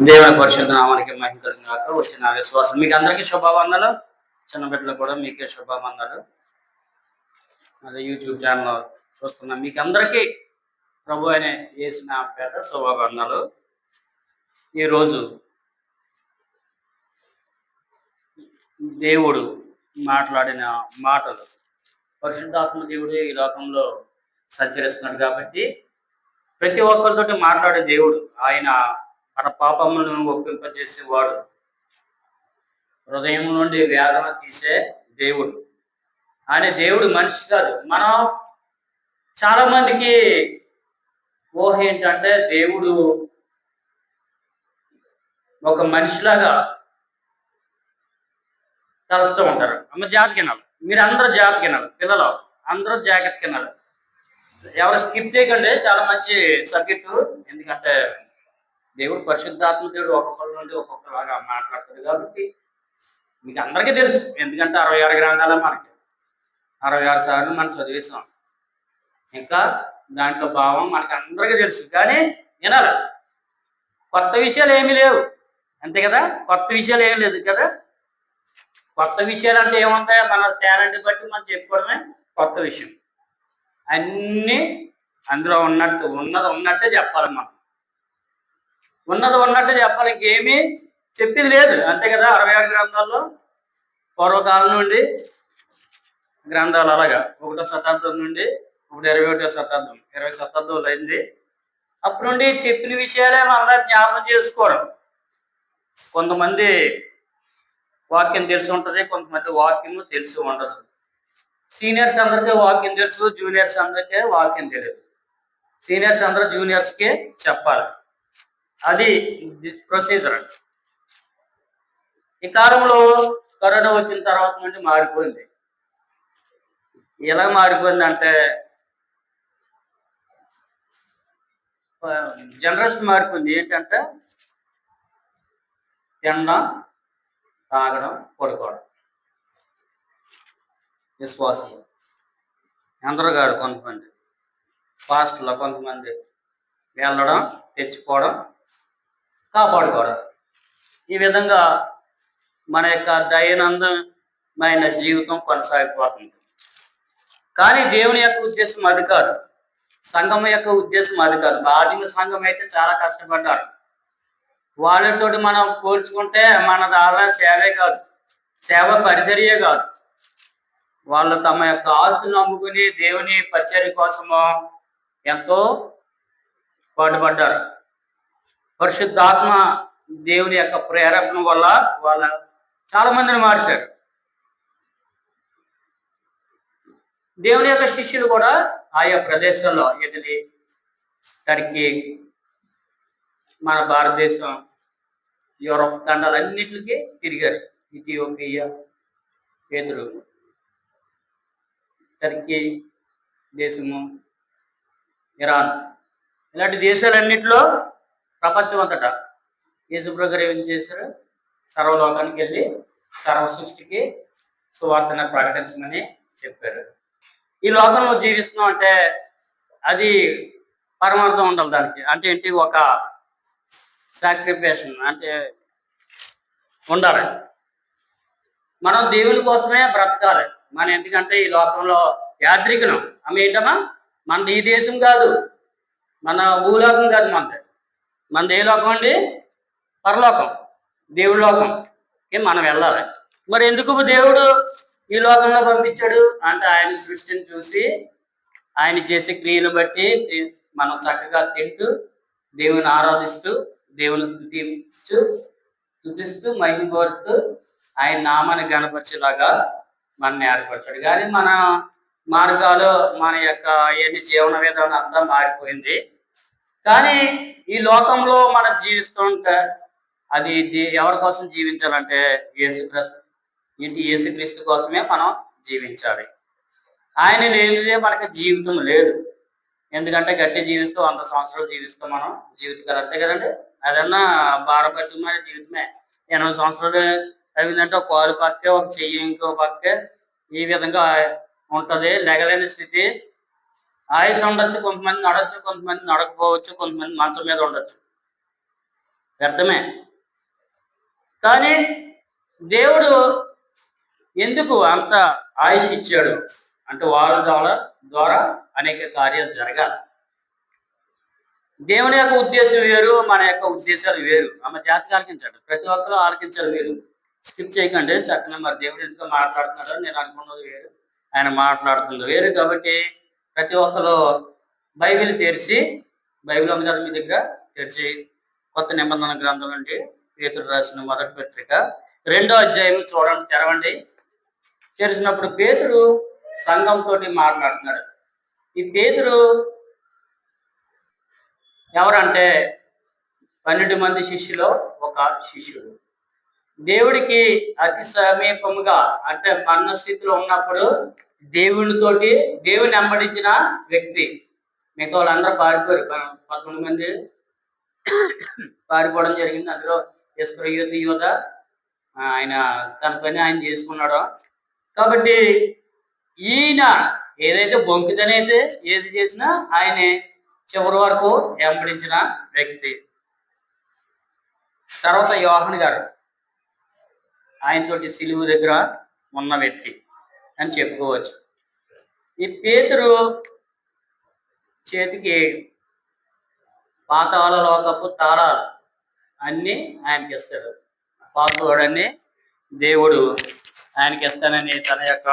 దేవుని పరిశుద్ధ నామానికి మహిమ కలుగుగాక. వచ్చిన విశ్వాసం మీకు అందరికీ శుభవందనాలు. చిన్న బిడ్డలు కూడా మీకే శుభవందనాలు. అదే యూట్యూబ్ ఛానల్ చూస్తున్న మీకు అందరికీ ప్రభు అనే యేసు నామమున పేర శుభవందనాలు. ఈరోజు దేవుడు మాట్లాడిన మాటలు, పరిశుద్ధాత్మ దేవుడు ఈ లోకంలో సంచరిస్తున్నాడు కాబట్టి ప్రతి ఒక్కరితోటి మాట్లాడే దేవుడు. ఆయన మన పాపములను ఒప్పింపజేసేవాడు, హృదయం నుండి వేదన తీసే దేవుడు. ఆయన దేవుడు మనిషి కాదు. మనం చాలా మందికి ఊహ ఏంటంటే దేవుడు ఒక మనిషిలాగా తలుస్తూ ఉంటారు. అమ్మ జాగ్రత్త వినాలి, మీరు అందరూ జాగ్రత్త వినాలి, పిల్లలు అందరూ జాగ్రత్త వినాలి. ఎవరు స్కిప్ చేయకండి, చాలా మంచి సబ్జెక్టు. ఎందుకంటే దేవుడు పరిశుద్ధాత్మ దేవుడు ఒక్కొక్కరి నుండి ఒక్కొక్కలాగా మాట్లాడతాడు కాబట్టి మీకు అందరికీ తెలుసు. ఎందుకంటే 66 గ్రంథాలు మనకి 66 సార్లు మనం చదివేసాం. ఇంకా దాంట్లో భావం మనకి అందరికీ తెలుసు, కానీ వినాలి. కొత్త విషయాలు ఏమీ లేవు, అంతే కదా. కొత్త విషయాలు ఏమీ లేదు కదా. కొత్త విషయాలు అంటే ఏముంటాయి? మన టాలెంట్ బట్టి మనం చెప్పుకోవడమే కొత్త విషయం. అన్నీ అందులో ఉన్నట్టే చెప్పాలి. మనం ఉన్నట్టే చెప్పాలి, ఇంకేమీ చెప్పింది లేదు, అంతే కదా. 66 గ్రంథాల్లో పూర్వకాలం నుండి గ్రంథాలు అలాగా 1వ శతాబ్దం నుండి ఇప్పుడు 21వ శతాబ్దం 20 శతాబ్దంలో అయింది. అప్పటి నుండి చెప్పిన విషయాలే మళ్ళీ జ్ఞాపకం చేసుకోవడం. కొంతమంది వాక్యం తెలిసి ఉంటుంది, కొంతమంది వాక్యము తెలిసి ఉండదు. సీనియర్స్ అందరికీ వాక్యం తెలుసు, జూనియర్స్ అందరికీ వాక్యం తెలియదు. సీనియర్స్ అందరూ జూనియర్స్కి చెప్పాలి, అది ప్రొసీజర్. ఈ కాలంలో కరోనా వచ్చిన తర్వాత నుండి మారిపోయింది. ఎలా మారిపోయిందంటే జనరేషన్ మారిపోయింది. ఏంటంటే తినడం, తాగడం, పడుకోవడం. విశ్వాసం అందరూ కాదు, కొంతమంది పాస్టర్లో కొంతమంది వెళ్ళడం, తెచ్చుకోవడం, కాపాడుకోవడం. ఈ విధంగా మన యొక్క దైనందినమైన జీవితం కొనసాగిపోతుంది. కానీ దేవుని యొక్క ఉద్దేశం అది కాదు, సంఘం యొక్క ఉద్దేశం అది కాదు. ఆదిమ సంఘం అయితే చాలా కష్టపడ్డారు. వాళ్ళతోటి మనం పోల్చుకుంటే మన దాని సేవే కాదు, సేవ పరిచర్యే కాదు. వాళ్ళు తమ యొక్క ఆస్తులను అమ్ముకుని దేవుని పరిచర్య కోసము ఎంతో పాటుపడ్డారు. పరిశుద్ధాత్మ దేవుని యొక్క ప్రేరేపణ వల్ల వాళ్ళ చాలా మందిని మార్చారు. దేవుని యొక్క శిష్యులు కూడా ఆయా ప్రదేశాల్లో, ఇటలీ, టర్కీ, మన భారతదేశం, యూరప్ ఖండాలన్నిటికీ తిరిగారు. ఇథియోపియా, పేతురు, టర్కీ దేశము, ఇరాన్, ఇలాంటి దేశాలన్నింటిలో ప్రపంచం అంతటా యేసుప్రభు గారు ఏం చేశారు? సర్వలోకానికి వెళ్ళి సర్వ సృష్టికి సువార్తను ప్రకటించమని చెప్పారు. ఈ లోకంలో జీవిస్తున్నాం అంటే అది పరమార్థం ఉండాలి దానికి. అంటే ఏంటి? ఒక సాక్రిఫికేషన్ అంటే ఉండాలి. మనం దేవుని కోసమే బ్రతకాలి. మన ఎందుకంటే ఈ లోకంలో యాత్రికులం. ఆమె ఏంటమ్మా? మనది ఈ దేశం కాదు, మన భూలోకం కాదు. మనది ఏ లోకం అండి? పరలోకం, దేవుడి లోకం. మనం వెళ్ళాలి. మరి ఎందుకు దేవుడు ఈ లోకంలో పంపించాడు అంటే ఆయన సృష్టిని చూసి, ఆయన చేసే క్రియలు బట్టి మనం చక్కగా తింటూ, దేవుని ఆరాధిస్తూ, దేవుని స్తుతిస్తూ, మహిమపరుస్తూ, ఆయన నామాన్ని గణపరిచేలాగా మనని ఏర్పరచాడు. కానీ మన మార్గాలు, మన యొక్క ఎన్ని జీవన విధానం అంతా మారిపోయింది. కానీ ఈ లోకంలో మనం జీవిస్తుంటే అది ఎవరి కోసం జీవించాలంటే యేసుక్రీస్తు కోసమే మనం జీవించాలి. ఆయన లేనిదే మనకి జీవితం లేదు. ఎందుకంటే గట్టి జీవిస్తూ 100 సంవత్సరాలు జీవిస్తూ మనం జీవితకాలం, అంతే కదండి. అదన్నా భారపరిమైన జీవితమే. 80 సంవత్సరాలు అయిందంటే ఒక కాలు పక్కే, ఒక చెయ్యి ఇంకో పక్కే, ఈ విధంగా ఉంటది. లెగలేని స్థితి. ఆయుష్ ఉండొచ్చు, కొంతమంది నడవచ్చు, కొంతమంది నడకపోవచ్చు, కొంతమంది మంచం మీద ఉండొచ్చు. వ్యర్థమే. కానీ దేవుడు ఎందుకు అంత ఆయుష్ ఇచ్చాడు అంటే వాళ్ళ ద్వారా అనేక కార్యాలు జరగాలి. దేవుని యొక్క ఉద్దేశం వేరు, మన యొక్క ఉద్దేశాలు వేరు. ఆమె జాతికి ఆలకించాడు, ప్రతి ఒక్కరు ఆలకించాలి వేరు. స్కిప్ చేయకండి, చక్కగా మరి దేవుడు ఎందుకు మాట్లాడుతున్నాడో నేను అనుకున్నది వేరు, ఆయన మాట్లాడుతుంది వేరు. కాబట్టి ప్రతి ఒక్కరు బైబిల్ తెరిచి, బైబిల్ ఉంది కదా మీ దగ్గర, తెరిచి కొత్త నిబంధన గ్రంథం నుండి పేతురు రాసిన మొదటి పత్రిక 2వ అధ్యాయం చూడండి, తెరవండి. తెరిచినప్పుడు పేతురు సంఘంతో మాట్లాడుతున్నాడు. ఈ పేతురు ఎవరంటే 12 మంది శిష్యులో ఒక శిష్యుడు. దేవుడికి అతి సమీపముగా అంటే మరణ స్థితిలో ఉన్నప్పుడు దేవునితోటి దేవుని వెంబడించిన వ్యక్తి. మిగతా వాళ్ళందరూ పారిపోయారు. 11 మంది పారిపోవడం జరిగింది. అందులో ఇస్కరియోతు యూద ఆయన తన పని ఆయన చేసుకున్నాడు. కాబట్టి ఈయన ఏదైతే బొంకితనైతే ఏది చేసినా ఆయనే చివరి వరకు వెంబడించిన వ్యక్తి. తర్వాత యోహాను గారు ఆయనతోటి సిలువు దగ్గర ఉన్న వ్యక్తి అని చెప్పుకోవచ్చు. ఈ పేతురు చేతికి పాతాళ లోకపు తాళాలు అన్నీ ఆయనకి ఇస్తాడు. పాతోడని దేవుడు ఆయనకి ఇస్తానని తన యొక్క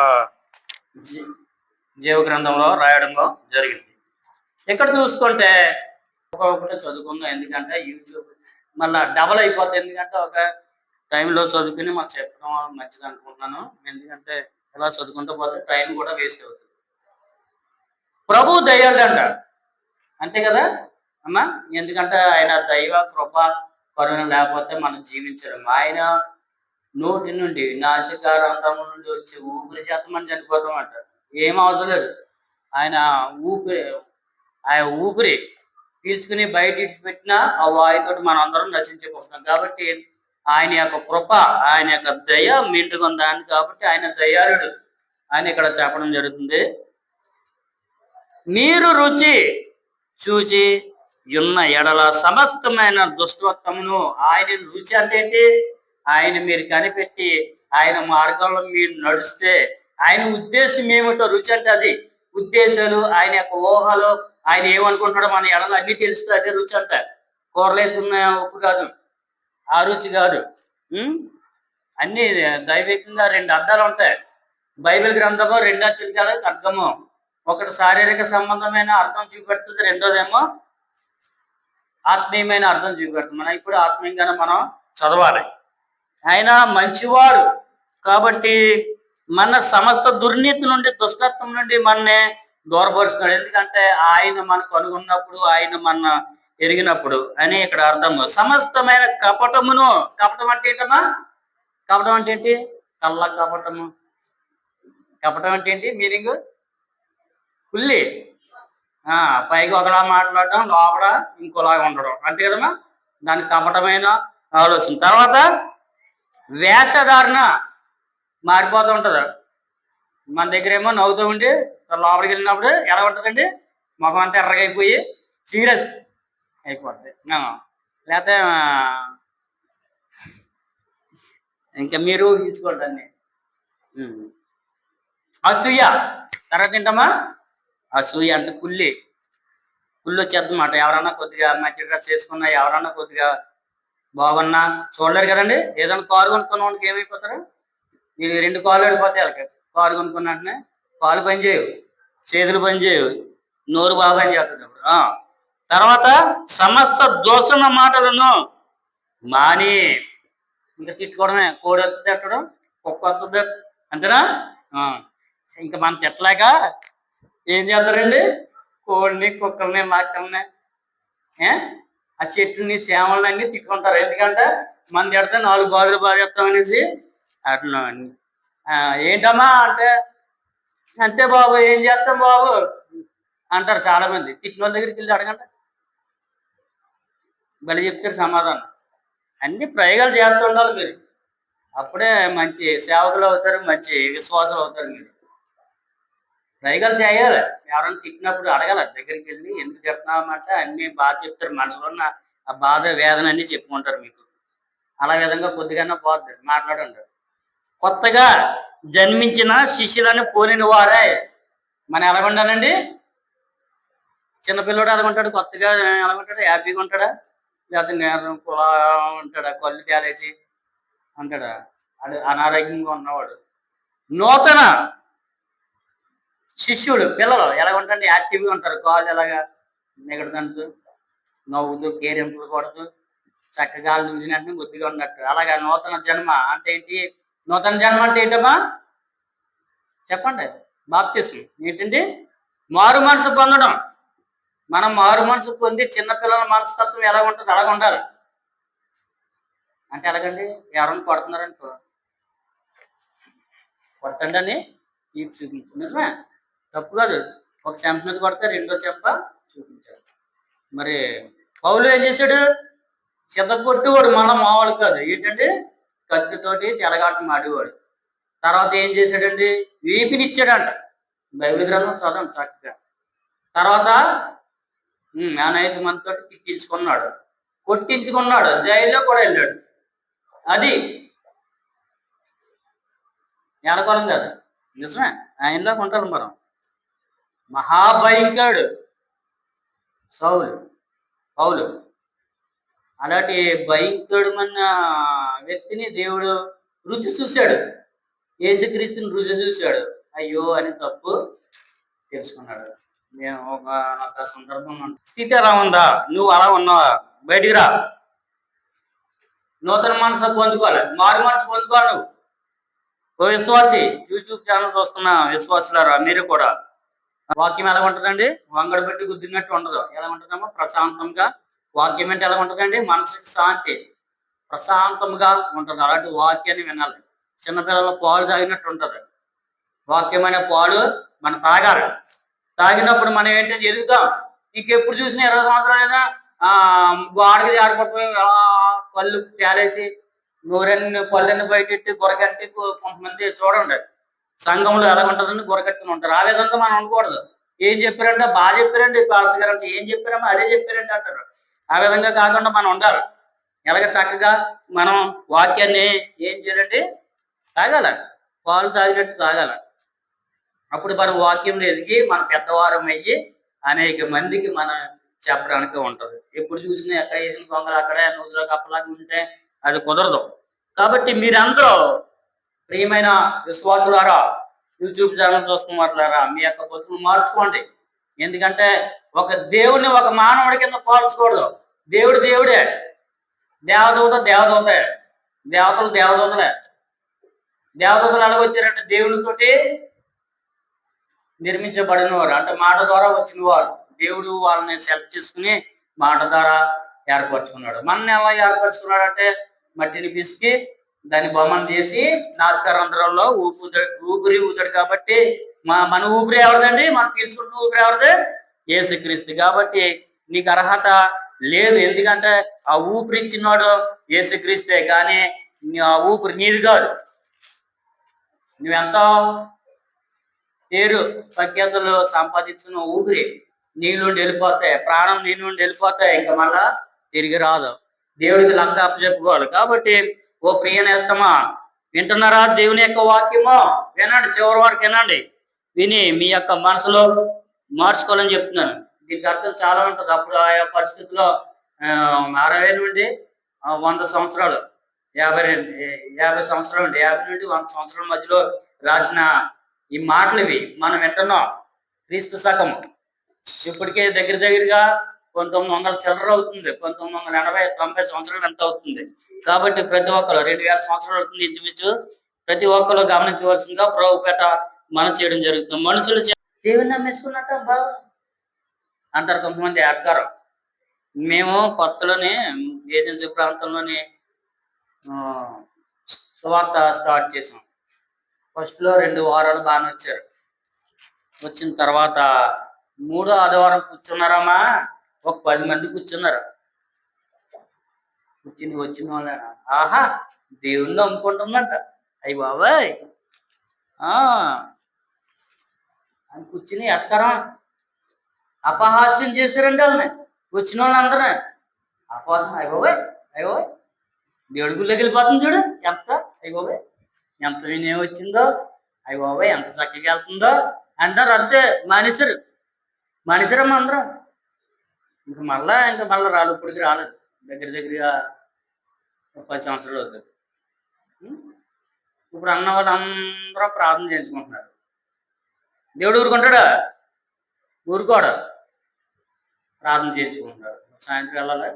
జీవ గ్రంథంలో రాయడంలో జరిగింది. ఇక్కడ చూసుకుంటే ఒక్కొక్కటి చదువుకుందాం, ఎందుకంటే యూట్యూబ్ మళ్ళీ డబల్ అయిపోతుంది. ఎందుకంటే ఒక టైంలో చదువుకుని మాకు చెప్పడం మంచిది అనుకుంటున్నాను. ఎందుకంటే ఇలా చదువుకుంటూ పోతే టైం కూడా వేస్ట్ అవుతుంది. ప్రభు దయాళుడంట, అంతే కదా అమ్మా. ఎందుకంటే ఆయన దైవ కృప కరుణ లేకపోతే మనం జీవించడం. ఆయన నోటి నుండి నాసికారంధం నుండి వచ్చి ఊపిరి చేత మనం చనిపోతాం అంట. ఏం అవసరం లేదు. ఆయన ఊపిరి పీల్చుకుని బయట ఇడిచిపెట్టినా ఆ వాయుతోటి మనం అందరం నశించిపోతాం. కాబట్టి ఆయన యొక్క కృప, ఆయన యొక్క దయ మెండుకుందాన్ని. కాబట్టి ఆయన దయాళుడు అని ఇక్కడ చెప్పడం జరుగుతుంది. మీరు రుచి చూచి ఉన్న ఎడల సమస్తమైన దుష్టత్వమును, ఆయన రుచి అంటే ఏంటి? ఆయన మీరు కనిపెట్టి ఆయన మార్గంలో మీరు నడిస్తే ఆయన ఉద్దేశం ఏమిటో, రుచి అంటే అది ఉద్దేశాలు, ఆయన యొక్క ఊహలు, ఆయన ఏమనుకుంటాడో మన ఎడలు అన్ని తెలుస్తుంది. అదే రుచి అంట. కూరలు వేసుకున్న ఉప్పు కాదు, ఆ రుచి కాదు. అన్ని దైవికంగా 2 అర్థాలు ఉంటాయి. బైబిల్ గ్రంథము 2 అక్షరాల అర్థము. ఒకటి శారీరక సంబంధమైన అర్థం చూపెడుతుంది, రెండోదేమో ఆత్మీయమైన అర్థం చూపెడుతుంది. మనం ఇప్పుడు ఆత్మీయంగానే మనం చదవాలి. ఆయన మంచివాడు కాబట్టి మన సమస్త దుర్నీతి నుండి, దుష్టత్వం నుండి మననే దూరపరుస్తున్నాడు. ఎందుకంటే ఆయన మనకు అనుకున్నప్పుడు, ఆయన మన ఎరిగినప్పుడు అని ఇక్కడ అర్థము. సమస్తమైన కపటమును, కపటం అంటే ఏంటమ్మా? కపటం అంటే ఏంటి? కళ్ళ కపటము. కపటం అంటే ఏంటి మీనింగ్? కుల్లి. పైకి ఒకలా మాట్లాడడం, లోపల ఇంకోలాగా ఉండడం, అంతే కదమ్మా. దానికి కపటమైన ఆలోచన. తర్వాత వేషధారణ మారిపోతూ ఉంటుంది. మన దగ్గర ఏమో నవ్వుతూ ఉండి లోపలికి వెళ్ళినప్పుడు ఎలా ఉంటుందండి? ముఖం అంతా ఎర్రగా అయిపోయి సీరియస్ అయిపోతుంది. లేకపోతే ఇంకా మీరు ఊహించుకోండి అన్ని. అసూయ తర్వాత ఏంటమ్మా? అసూయ అంటే కుల్లి వచ్చేద్దన్నమాట. ఎవరన్నా కొద్దిగా మంచి డ్రెస్ వేసుకున్నా, ఎవరన్నా కొద్దిగా బాగున్నా చూడలేరు కదండి. ఏదైనా కారు కొనుక్కున్న వాడికి ఏమైపోతారు? మీరు 2 కాళ్ళు వెళ్ళిపోతాయి. వాళ్ళకి కారు కొనుక్కున్నట్టునే కాళ్ళు పని చేయవు, చేతులు పని చేయవు, నోరు బాగా పని చేస్తుంది. తర్వాత సమస్త దోషణ మాటలను మాని, ఇంకా తిట్టుకోవడమే. కోడి వచ్చి తిట్టడం, కుక్క వస్తుంది, అంతేనా? ఇంకా మనం తిట్టలేక ఏం చేస్తారండి? కోడిని, కుక్కల్ని, మాటల్ని, ఆ చెట్టుని, సేమల్ని అన్ని తిట్టుకుంటారు. ఎందుకంటే మన తిడితే 4 గాజులు బాగా చెప్తాం అనేసి అట్లా. ఏంటమ్మా అంటే, అంతే బాబు, ఏం చేస్తాం బాబు అంటారు చాలా మంది. తిట్టిన వాళ్ళ దగ్గరికి వెళ్ళి అడగండి, బలి చెప్తారు సమాధానం. అన్ని ప్రయోగాలు చేస్తూ ఉండాలి మీరు. అప్పుడే మంచి సేవకులు అవుతారు, మంచి విశ్వాసులు అవుతారు. మీరు ప్రయోగాలు చేయాలి. ఎవరైనా తిట్టినప్పుడు అడగాలి, దగ్గరికి వెళ్ళి ఎందుకు చెప్తున్నామంటే అన్ని బాగా చెప్తారు. మనసులో ఉన్న ఆ బాధ వేదన అన్ని చెప్పుకుంటారు మీకు. అలా విధంగా కొద్దిగా పోద్ది మాట్లాడండి. కొత్తగా జన్మించిన శిష్యులని పోలిన వారే మనం ఎలాగుండాలండి? చిన్నపిల్లడు ఎలాగుంటాడు? కొత్తగా ఎలాగుంటాడు? హ్యాపీగా ఉంటాడా? లేకపోతే నీరసం కులా ఉంటాడా? కళ్ళు తేలేసి ఉంటాడా? అది అనారోగ్యంగా ఉన్నవాడు. నూతన శిష్యుడు పిల్లలు ఎలాగుంటారండి? యాక్టివ్గా ఉంటారు. కాళ్ళు ఎలాగా నిగడదంటూ నవ్వుతూ కేరింపులు కొడుతూ చక్కగా చూసినట్టు బుద్ధిగా ఉన్నట్టు. అలాగా నూతన జన్మ అంటే ఏంటి? నూతన జన్మ అంటే ఏంటమ్మా చెప్పండి? బాప్తిసం ఏంటండి? మారు మనసు పొందడం. మనం మారు మనసు పొంది చిన్నపిల్లల మనస్తత్వం ఎలా ఉంటుంది అలాగ ఉండాలి. అంటే ఎలాగండి? ఎవరైనా కొడుతున్నారనుకో కొట్టండి అని ఈ చూపించు. నిజమే, తప్పు కాదు. ఒక చెంప మీద కొడితే రెండో చెంప చూపించాడు. మరి పౌలు ఏం చేశాడు? కొట్టువాడు మళ్ళా మామూలు కాదు. ఏంటంటే కత్తితోటి చెలగాటం ఆడేవాడు. తర్వాత ఏం చేశాడండి? వీపినిచ్చాడంట. బైబిల్ గ్రంథం చదవండి చక్కగా. తర్వాత ఆ 5 మందితో తిట్టించుకున్నాడు, కొట్టించుకున్నాడు, జైల్లో కూడా వెళ్ళాడు. అది ఏడకొలం కాదు, నిజమే. ఆయనలోకి ఉంటారు మనం. మహాభయంకరుడు పౌలు. అలాంటి భయంకరమైన వ్యక్తిని దేవుడు రుచి చూశాడు. యేసుక్రీస్తుని రుచి చూశాడు. అయ్యో అని తప్పు తెలుసుకున్నాడు. నేను ఒక సందర్భం స్థితి ఎలా ఉందా? నువ్వు అలా ఉన్నావా? బయటికి రా. నూతన మనసు పొందుకోవాలి, మారు మనసు పొందుకోవాలి. నువ్వు ఓ విశ్వాసి, యూట్యూబ్ ఛానల్ చూస్తున్న విశ్వాసులారా, మీరు కూడా వాక్యం ఎలా ఉంటుందండి? వంగడు పెట్టి గుద్దినట్టు ఉండదు. ఎలా ఉంటుందమ్మా? ప్రశాంతంగా. వాక్యం అంటే ఎలా ఉంటుందండి? మనసుకి శాంతి, ప్రశాంతంగా ఉంటుంది. అలాంటి వాక్యాన్ని వినాలి. చిన్నపిల్లల పాలు తాగినట్టు ఉంటుంది. వాక్యం అనే పాలు మనం తాగాలి. తాగినప్పుడు మనం ఏంటంటే ఎదుగుతాం. ఇంకెప్పుడు చూసినా 20 సంవత్సరాలైనా గోడకి ఆడుకోపోయి పళ్ళు తేలేసి పళ్ళన్ని బయటెట్టి గొరగట్టి కొంతమంది చూడండి సంఘంలో ఎలా ఉంటుందని గొరగట్టుకుని ఉంటారు. ఆ విధంగా మనం అనకూడదు. ఏం చెప్పారంటే బాగా చెప్పారండి పాస్టర్ గారు అంటే, ఏం చెప్పారమ్మా అదే చెప్పారండి అంటారు. ఆ విధంగా కాకుండా మనం ఉండాలి. ఎలాగ చక్కగా మనం వాక్యాన్ని ఏం చేయాలండి? తాగాల, పాలు తాగినట్టు తాగాల. అప్పుడు మన వాక్యంలో ఎదిగి మన పెద్దవారం అయ్యి అనేక మందికి మనం చెప్పడానికి ఉంటది. ఎప్పుడు చూసినా ఎక్కడ వేసిన కొంగలు అక్కడే నూతులో కప్పలాగా ఉంటే అది కుదరదు. కాబట్టి మీరందరూ ప్రియమైన విశ్వాసులారా, యూట్యూబ్ ఛానల్ చూస్తున్నట్లారా, మీ యొక్క బతుకులు మార్చుకోండి. ఎందుకంటే ఒక దేవుడిని ఒక మానవుడి కింద పోల్చకూడదు. దేవుడు దేవుడే, దేవదూత దేవదూతే, దేవతలు దేవదూతలే. దేవదూతలు ఎలాగొచ్చారంటే దేవునితోటి నిర్మించబడిన వారు, అంటే మాట ద్వారా వచ్చిన వారు. దేవుడు వాళ్ళని సెలెక్ట్ చేసుకుని మాట ద్వారా ఏర్పరచుకున్నాడు. మనని ఎలా ఏర్పరచుకున్నాడు అంటే మట్టిని పిసికి దాన్ని బొమ్మను చేసి నాసికారంధ్రంలో ఊపిరి ఊతాడు. కాబట్టి మన ఊపిరి ఎవరిదండి? మనం పీల్చుకుంటున్న ఊపిరి ఎవరిది? యేసుక్రీస్తు. కాబట్టి నీకు అర్హత లేదు. ఎందుకంటే ఆ ఊపిరి ఇచ్చినాడు యేసుక్రీస్తే, కానీ ఆ ఊపిరి నీది కాదు. నువ్వెంతో పేరు ప్రఖ్యాతులు సంపాదించుకున్న ఊపిరి నీ నుండి వెళ్ళిపోతాయి, ప్రాణం నీ నుండి వెళ్ళిపోతాయి, ఇంకా మళ్ళా తిరిగి రాదు. దేవుడికి లెక్క అప్పచెప్పుకోవాలి. కాబట్టి ఓ ప్రియ నేస్తమా, వింటున్నారా దేవుని యొక్క వాక్యము? వినండి, చివరి వరకు వినండి. విని మీ యొక్క మనసులో మార్చుకోవాలని చెప్తున్నాను. దీనికి అర్థం చాలా ఉంటుంది. అప్పుడు ఆయా పరిస్థితుల్లో 60 నుండి 100 సంవత్సరాలు, 50 సంవత్సరాలు అండి, 50 నుండి 100 సంవత్సరాల మధ్యలో రాసిన ఈ మాటలు ఇవి మనం వింటున్నాం. క్రీస్తు శకము ఇప్పటికే దగ్గరగా 1900 చిల్లర అవుతుంది. 1980, 90 సంవత్సరాలు ఎంత అవుతుంది. కాబట్టి ప్రతి ఒక్కరు 2000 సంవత్సరాలు అవుతుంది ఇంచుమించు. ప్రతి ఒక్కరు గమనించవలసిందిగా ప్రభుపేట మనం చేయడం జరుగుతుంది. మనుషులు దేవుని నమ్మేసుకున్నట్టు బాగా అంటారు కొంతమంది ఆడతారు. మేము కొత్తలోనే ఏజెన్సీ ప్రాంతంలోనే సువార్త స్టార్ట్ చేసాం. ఫస్ట్లో 2 వారాలు బాగానే వచ్చారు. వచ్చిన తర్వాత 3వ ఆదివారం కూర్చున్నారమ్మా, ఒక 10 మంది కూర్చున్నారు. వచ్చిన వాళ్ళ ఆహా దేవుణ్ణి నమ్ముకుంటుందంట. అయ్యి బాబాయ్ అని కూర్చుని ఎత్తరం అపహాస్యం చేశారండి వాళ్ళని, వచ్చిన వాళ్ళందరూ. ఆ కోసం అయిపోయి అయిపోయి దేవుడి గుళ్ళోకి వెళ్ళిపోతుంది చూడు, ఎంత అయిపోయి ఎంత వినయం వచ్చిందో, అయిపోయి ఎంత చక్కగా వెళ్తుందో అంటారు. అంతే మనిషిరు మనిషిరమ్మ అందరం. ఇంకా మళ్ళా రాదు, ఇప్పటికి రాలేదు. దగ్గరగా 10 సంవత్సరాలు అవుతుంది. ఇప్పుడు అన్న వాళ్ళు అందరూ ప్రార్థన చేయించుకుంటున్నారు. దేవుడు ఊరుకుంటాడా? ఊరుకోడు. ప్రార్థన చేయించుకుంటున్నాడు. సాయంత్రం వెళ్ళాలి,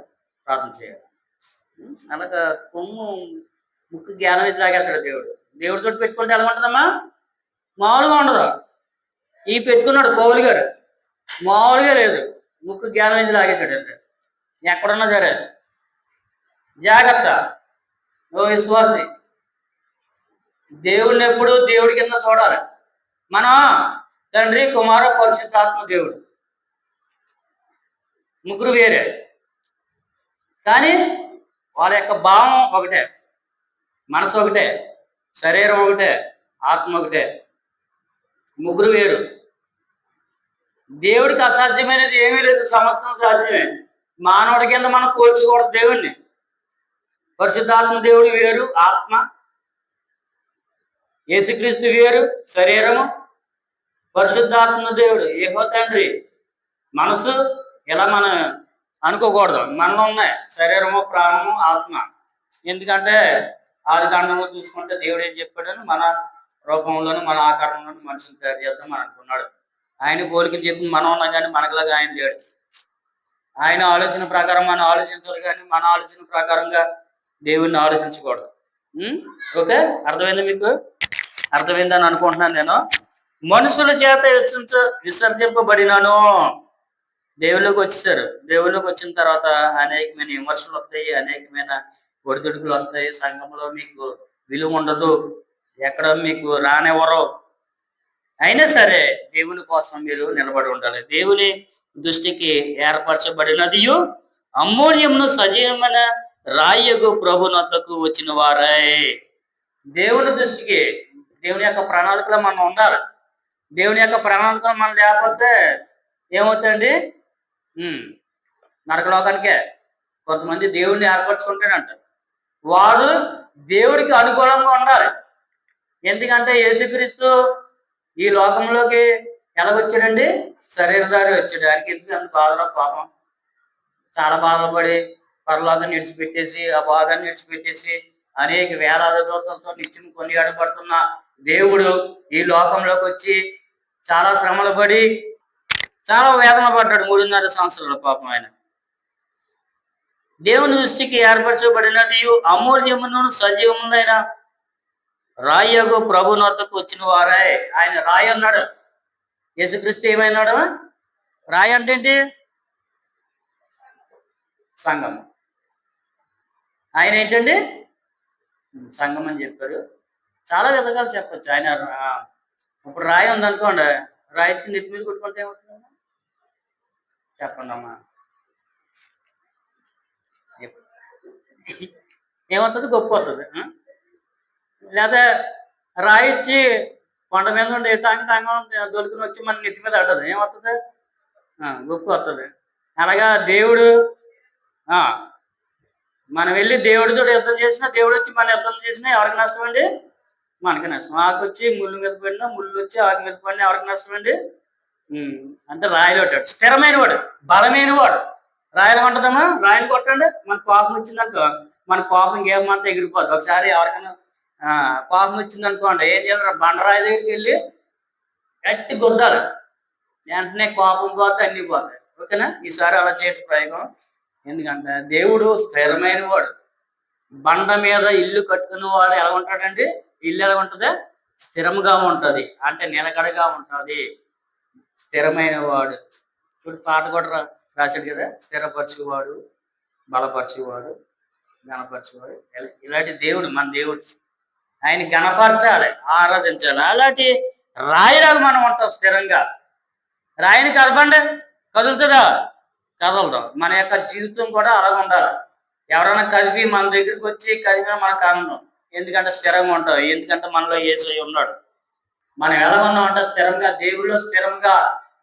ప్రార్థన చేయాలి. అలాగా కొమ్ము ముక్కు జ్ఞానం వేసి లాగేస్తాడు దేవుడు. దేవుడితో పెట్టుకుంటే ఎలా ఉంటుందమ్మా? మామూలుగా ఉండదు. ఈ పెట్టుకున్నాడు పౌలు గారు, మామూలుగా లేదు. ముక్కు జ్ఞానం వేసి లాగేశాడు. అంటే ఎక్కడున్నా సరే జాగ్రత్త. ఓ విశ్వాసి, దేవుడిని ఎప్పుడు దేవుడి కింద చూడాలి. మనం తండ్రి, కుమార, పరిశుద్ధాత్మ దేవుడు ముగ్గురు వేరే, కానీ వాళ్ళ యొక్క భావం ఒకటే, మనసు ఒకటే, శరీరం ఒకటే, ఆత్మ ఒకటే. ముగ్గురు వేరు. దేవుడికి అసాధ్యమైనది ఏమీ లేదు, సమస్తం సాధ్యమే. మానవుడి కింద మనం పోల్చకూడదు దేవుణ్ణి. పరిశుద్ధాత్మ దేవుడు వేరు, ఆత్మ. యేసుక్రీస్తు వేరు, శరీరము. పరిశుద్ధాత్మ దేవుడు యెహోవా తండ్రి మనసు. ఇలా మనం అనుకోకూడదు. మనలో ఉన్నాయి శరీరము, ప్రాణము, ఆత్మ. ఎందుకంటే ఆది కాండంలో చూసుకుంటే దేవుడు ఏం చెప్పాడని, మన రూపంలోను మన ఆకారంలోను మనుషులు తయారు చేద్దాం అని అనుకున్నాడు. ఆయన పోలికలు చెప్పి మనం ఉన్నాం, కానీ మనకులాగా ఆయన లేడు. ఆయన ఆలోచన ప్రకారం మనం ఆలోచించాలి, కానీ మన ఆలోచన ప్రకారంగా దేవుణ్ణి ఆలోచించకూడదు. ఓకే, అర్థమైంది మీకు? అర్థమైందని అనుకుంటున్నాను నేను. మనుషుల చేత విసర్జింపబడినాను. దేవుళ్ళకి వచ్చేసారు. దేవుళ్ళకి వచ్చిన తర్వాత అనేకమైన విమర్శలు వస్తాయి, అనేకమైన ఒడిదుడుకులు వస్తాయి. సంఘంలో మీకు విలువ ఉండదు, ఎక్కడ మీకు రానివ్వరు. అయినా సరే దేవుని కోసం మీరు నిలబడి ఉండాలి. దేవుని దృష్టికి ఏర్పరచబడినది అమూల్యమును సజీవమైన రాయగు ప్రభునొద్దకు వచ్చిన వారై. దేవుని దృష్టికి, దేవుని యొక్క ప్రణాళికలో మనం ఉండాలి. దేవుని యొక్క ప్రణాళికలో మనం లేకపోతే ఏమవుతాయండి? నరకలోకానికే. కొంతమంది దేవుడిని ఏర్పరచుకుంటాడంట. వాడు దేవుడికి అనుకూలంగా ఉండాలి. ఎందుకంటే యేసుక్రీస్తు ఈ లోకంలోకి ఎలాగొచ్చాడండి? శరీరధారి వచ్చాడు. ఆయనకి ఎందుకు అంత బాధలో పాపం, చాలా బాధపడి పరలోకాన్ని విడిచిపెట్టేసి, ఆ భాగాన్ని విడిచిపెట్టేసి అనేక వేలాది దూతలతో నిత్యం కొనియాడబడుతున్న దేవుడు ఈ లోకంలోకి వచ్చి చాలా శ్రమలు పడి చాలా వేదన పడ్డాడు 3.5 సంవత్సరాల పాపం. ఆయన దేవుని దృష్టికి ఏర్పరచబడినది అమూల్యమును సజీవమునైన రాయగు ప్రభునొద్దకు వచ్చిన వారే. ఆయన రాయి అన్నాడు. యేసుక్రీస్తు ఏమైనాడు? రాయి అంటే ఏంటి? సంఘం. ఆయన ఏంటండి? సంఘం అని చెప్పారు. చాలా విధంగా చెప్పచ్చు. ఆయన ఇప్పుడు రాయి ఉందనుకోండి, రాయికి నెత్తి మీద కొట్టుకుంటే ఏమవుతుంది? చెప్పండి అమ్మా, ఏమవుతుంది? గొప్ప అవుతుంది. లేదా రాయిచ్చి కొండ మీద ఉండి తాంగం దొరికిన వచ్చి మన నెత్తి మీద ఆడుతుంది, ఏమవుతుంది? గొప్ప వస్తుంది. అలాగా దేవుడు, మనం వెళ్ళి దేవుడితో యుద్ధం చేసినా, దేవుడు వచ్చి మన యుద్ధం చేసినా ఎవరికి నష్టం అండి? మనకి నష్టం. ఆకు వచ్చి ముళ్ళు మీద పడినా, ముళ్ళు వచ్చి ఆకు మీద పడినా ఎవరికి నష్టం అండి? అంటే రాయిలో స్థిరమైన వాడు, బలమైన వాడు. రాయలు కొంటదమ్మా, రాయలు కొట్టండి. మన కోపం వచ్చిందనుకో, మన కోపం ఏమంతా ఎగిరిపోద్ది. ఒకసారి ఎవరికైనా కోపం వచ్చిందనుకోండి, ఏం చేయాలి? బండరాయి దగ్గరికి వెళ్ళి గట్టి గుద్దాలి. వెంటనే కోపం పోతే అన్ని పోతాయి. ఓకేనా? ఈసారి అలా చేయడం ప్రయోగం. ఎందుకంటే దేవుడు స్థిరమైన వాడు. బండ మీద ఇల్లు కట్టుకున్న వాడు ఎలా ఉంటాడండి? ఇల్లు ఎలా ఉంటుంది? స్థిరంగా ఉంటుంది, అంటే నిలకడగా ఉంటుంది. స్థిరమైన వాడు. చూడు, పాట కూడా రాశాడు కదా, స్థిరపరచువాడు, బలపరచువాడు, గణపరచువాడు. ఇలాంటి దేవుడు మన దేవుడు. ఆయన గణపరచాలి, ఆరాధించాలి. అలాంటి రాయిరాలు మనం ఉంటాం స్థిరంగా. రాయిని కలపండి, కదులుతుందా? కదలదు. మన యొక్క జీవితం కూడా అలాగ ఉండాలి. ఎవరైనా కలిపి మన దగ్గరికి వచ్చి కలిపినా మనకు ఆనందం. ఎందుకంటే స్థిరంగా ఉంటాం. ఎందుకంటే మనలో యేసయ్య ఉన్నాడు. మనం ఎలా ఉన్నామంటే స్థిరంగా, దేవుడిలో స్థిరంగా.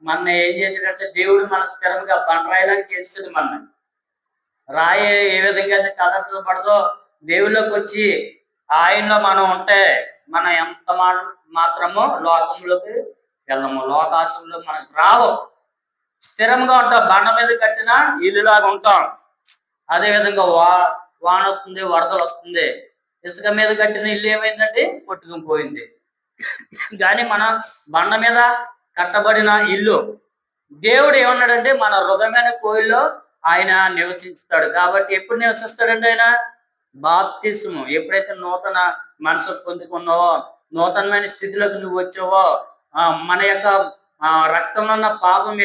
మన ఏం చేసాడంటే దేవుడు మన స్థిరంగా బండరాయిలాగా చేసాడు. మన రాయి ఏ విధంగా అయితే కదర్చబడదో దేవుళ్ళకి వచ్చి ఆయనలో మనం ఉంటే మనం ఎంత మాత్రమో లోకంలోకి వెళ్ళము, లోకాశంలో మనకు రావు. స్థిరంగా ఉంటాం, బండ మీద కట్టిన ఇల్లులాగా ఉంటాం. అదే విధంగా వాన వస్తుంది, వరదలు వస్తుంది. ఇసుక మీద కట్టిన ఇల్లు ఏమైందండి? కొట్టుకుని పోయింది. కానీ మన బండ మీద కట్టబడిన ఇల్లు, దేవుడు ఏమన్నాడంటే మన హృదయమైన కోయిల్లో ఆయన నివసిస్తాడు. కాబట్టి ఎప్పుడు నివసిస్తాడండి ఆయన? బాప్తిస్ము ఎప్పుడైతే నూతన మనసు పొందుకున్నావో, నూతనమైన స్థితిలోకి నువ్వు వచ్చావో, మన యొక్క రక్తంలో ఉన్న పాపం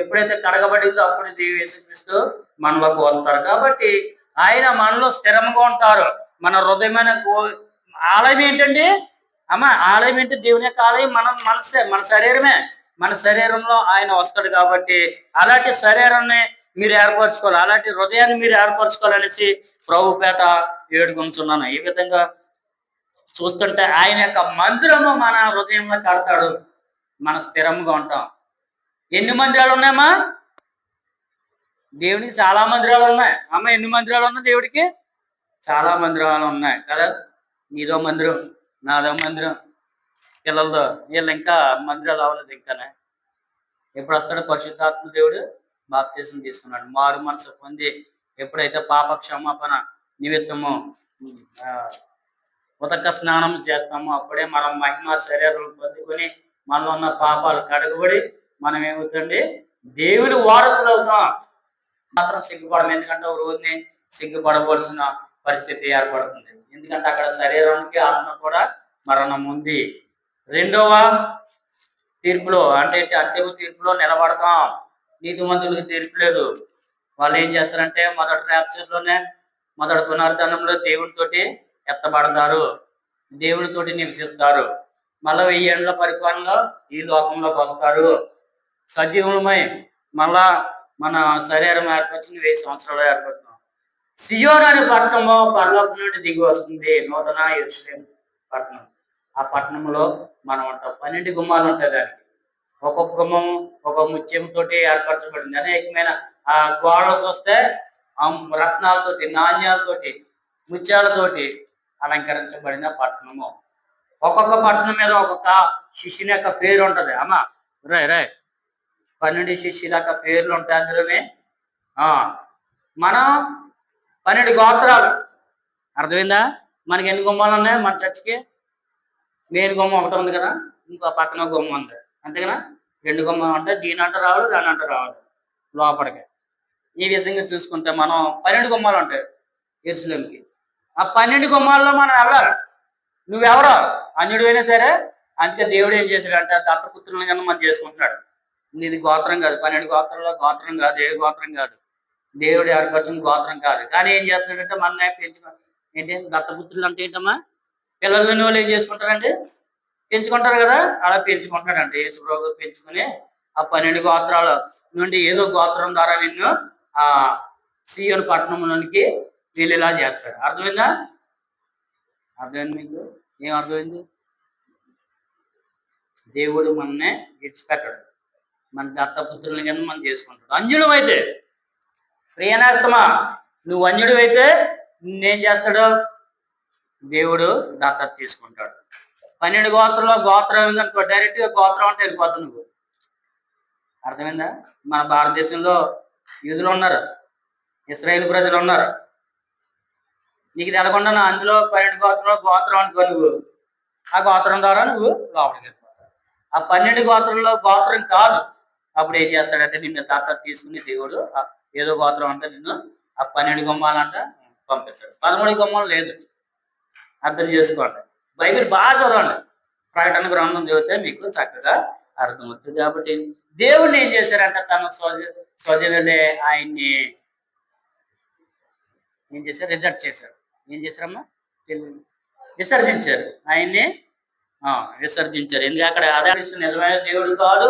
ఎప్పుడైతే కడగబడిందో అప్పుడు యేసుక్రీస్తు మనలోకి వస్తారు. కాబట్టి ఆయన మనలో స్థిరంగా ఉంటారు. మన హృదయమైన ఆలయం ఏంటండి అమ్మ? ఆలయం ఏంటి? దేవుని యొక్క ఆలయం మనసే, మన శరీరమే. మన శరీరంలో ఆయన వస్తాడు. కాబట్టి అలాంటి శరీరాన్ని మీరు ఏర్పరచుకోవాలి, అలాంటి హృదయాన్ని మీరు ఏర్పరచుకోవాలనేసి ప్రభు పేట వేడుకొంచున్నాను. ఈ విధంగా చూస్తుంటే ఆయన యొక్క మందిరము మన హృదయంలో కడతాడు, మన స్థిరంగా ఉంటాం. ఎన్ని మందిరాలు ఉన్నాయమ్మా? దేవుడికి చాలా మందిరాలు ఉన్నాయి. అమ్మ ఎన్ని మందిరాలు ఉన్నాయి దేవుడికి? చాలా మందిరాలు ఉన్నాయి కదా. నీదో మందిరం, నాదో మందిరం, పిల్లలతో, వీళ్ళు ఇంకా మందిరాలు అవ్వలేదు. ఇంకానే ఎప్పుడు వస్తాడు? పరిశుద్ధాత్మ దేవుడు బాప్తిసం తీసుకున్నాడు. మారు మనసు పొంది ఎప్పుడైతే పాప క్షమాపణ నిమిత్తము ఉదక స్నానం చేస్తామో అప్పుడే మనం మహిమ శరీరం పొందుకొని మనలో ఉన్న పాపాలు కడగబడి మనం ఏమవుతుంది? దేవుని వారసులు అవుతాం. మాత్రం సిగ్గుపడము, ఎందుకంటే ఒక రోజుని సిగ్గుపడవలసిన పరిస్థితి ఏర్పడుతుంది. ఎందుకంటే అక్కడ శరీరానికి ఆత్మ కూడా మరణం ఉంది. రెండవ తీర్పులో అంటే అంతిమ తీర్పులో నిలబడతాం. నీతిమంతులకు తీర్పు లేదు. వాళ్ళు ఏం చేస్తారంటే మొదటి ర్యాప్చర్లోనే, మొదటి పునరుద్ధరణంలో దేవునితోటి ఎత్తబడతారు, దేవునితోటి నివసిస్తారు. మళ్ళా 1000 ఏళ్ల పరిపాలనలో ఈ లోకంలోకి వస్తారు. సజీవులమై మళ్ళా మన శరీరం ఏర్పరిచి 1000 సంవత్సరాలు ఏర్పడుతున్నాం. సియోను అనే పట్టణము పరలోకం నుండి దిగి వస్తుంది, నూతన యెరూషలేము పట్టణం. ఆ పట్టణంలో మనం ఉంటాం. 12 గుమ్మాలు ఉంటాయి. దానికి ఒక్కొక్క గుమ్మం ఒక ముత్యంతోటి ఏర్పరచబడింది. అనేకమైన ఆ గోడలు చూస్తే రత్నాలతోటి, నాణ్యాలతోటి, ముత్యాలతోటి అలంకరించబడిన పట్టణము. ఒక్కొక్క పట్టణం మీద ఒక్కొక్క శిష్యుని యొక్క పేరు ఉంటది. అమ్మ రే 12 శిష్యుల యొక్క పేర్లు ఉంటాయి అందులోనే. మనం 12 గోత్రాలు. అర్థమైందా? మనకి ఎన్ని గుమ్మాలు ఉన్నాయి మన చర్చికి? మెయిన్ గుమ్మం ఒకటి ఉంది కదా, ఇంకో పక్కన గుమ్మం ఉంది, అంతేనా? 2 గుమ్మం ఉంటాయి. దీని అంట రావాలి, దాని అంట రావాలి లోపలికి. ఈ విధంగా చూసుకుంటే మనం 12 గుమ్మాలు ఉంటాయి యెరూషలేముకి. ఆ 12 గుమ్మాల్లో మనం వెళ్ళాలి. నువ్వెవరో అన్యుడు అయినా సరే. అందుకే దేవుడు ఏం చేశాడంటే దత్తపుత్రులను కన్నా మనం చేసుకుంటున్నాడు. ఇది గోత్రం కాదు, 12 గోత్రంలో గోత్రం కాదు, ఏ గోత్రం కాదు, దేవుడు ఏర్పరిచిన గోత్రం కాదు. కానీ ఏం చేస్తున్నాడంటే మన ఏంటి దత్తపుత్రులు అంటే ఏంటమ్మా? పిల్లలని వాళ్ళు ఏం చేసుకుంటారండి? పెంచుకుంటారు కదా, అలా పెంచుకుంటాడంటే యేసు ప్రభు పెంచుకుని ఆ 12 గోత్రాల నుండి ఏదో గోత్రం ద్వారా నిన్ను ఆ సీయోను పట్టణంలోనికి వెళ్ళేలా చేస్తాడు. అర్థమైందా? అర్థమైంది మీకు? ఏం అర్థమైంది? దేవుడు మననే విడిచిపెట్టాడు, మన దత్తపుత్రులని కింద మనం చేసుకుంటాడు. అన్యుడు అయితే ప్రియనేస్తమా, నువ్వు అన్యుడు అయితే నిన్నేం చేస్తాడు? దేవుడు దత్తత తీసుకుంటాడు. 12 గోత్రంలో గోత్రం ఏందనుకో, డైరెక్ట్ గా గోత్రం అంటే వెళ్ళిపోతావు నువ్వు. అర్థమైందా? మన భారతదేశంలో యూదులు ఉన్నారు, ఇశ్రాయేల్ ప్రజలు ఉన్నారు. నీకు తెలకుండా అందులో 12 గోత్రంలో గోత్రం అనుకో, నువ్వు ఆ గోత్రం ద్వారా నువ్వు లోపలికి వెళ్ళిపోతావు. ఆ 12 గోత్రంలో గోత్రం కాదు. అప్పుడు ఏం చేస్తాడంటే నిన్ను దత్తత తీసుకుని దేవుడు ఏదో గోత్రం అంటే నిన్ను ఆ 12 గుమ్మాలంట పంపిస్తాడు. 13 గుమ్మాలు లేదు. అర్థం చేసుకోండి. బైబిల్ బాగా చదవండి. ప్రకటన గ్రంథం చదివితే మీకు చక్కగా అర్థమవుతుంది. కాబట్టి దేవుడిని ఏం చేశారంటే తన స్వజనులే ఆయన్ని ఏం చేశారు? రిజెక్ట్ చేశారు. ఏం చేశారమ్మా? విసర్జించారు. ఆయన్ని విసర్జించారు. ఎందుకంటే అక్కడ ఆధారిస్తున్న నిజమైన దేవుడు కాదు,